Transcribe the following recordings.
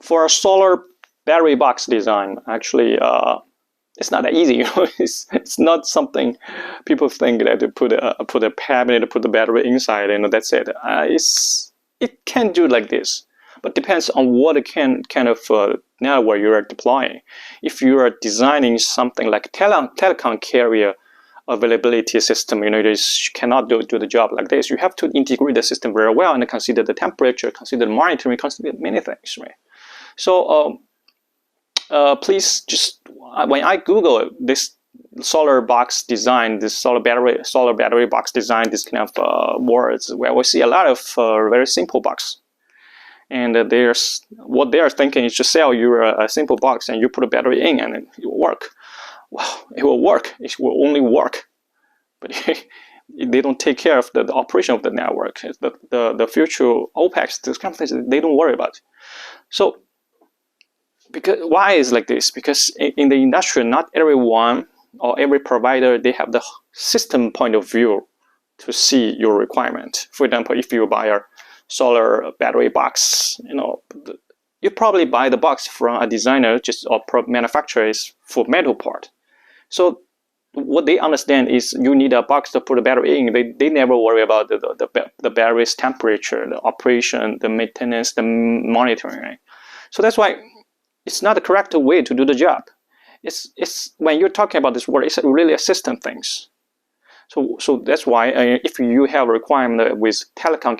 For a solar battery box design, actually, it's not that easy. It's not something people think that you put a cabinet, put the battery inside, and that's it. It can do like this, but depends on what kind of network you are deploying. If you are designing something like telecom carrier availability system, you just cannot do the job like this. You have to integrate the system very well and consider the temperature, consider the monitoring, consider many things, right? So please just, when I Google this solar box design, this solar battery box design, this kind of words, where we see a lot of very simple box. And what they are thinking is to sell you a simple box and you put a battery in and it will work. Well, it will work. It will only work, but they don't take care of the operation of the network. The future OPEX, these kind of things, they don't worry about. So, why is like this? Because in the industry, not everyone or every provider, they have the system point of view to see your requirement. For example, if you buy a solar battery box, you probably buy the box from a designer or manufacturer for metal part. So what they understand is you need a box to put a battery in. They never worry about the battery's temperature, the operation, the maintenance, the monitoring. Right? So that's why it's not the correct way to do the job. It's when you're talking about this word, it's really a system things. So that's why if you have a requirement with telecom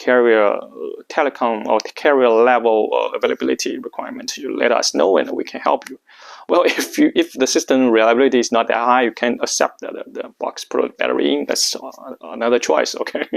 or carrier level availability requirement, you let us know and we can help you. Well, if the system reliability is not that high, you can accept the box put battery in. That's another choice. Okay.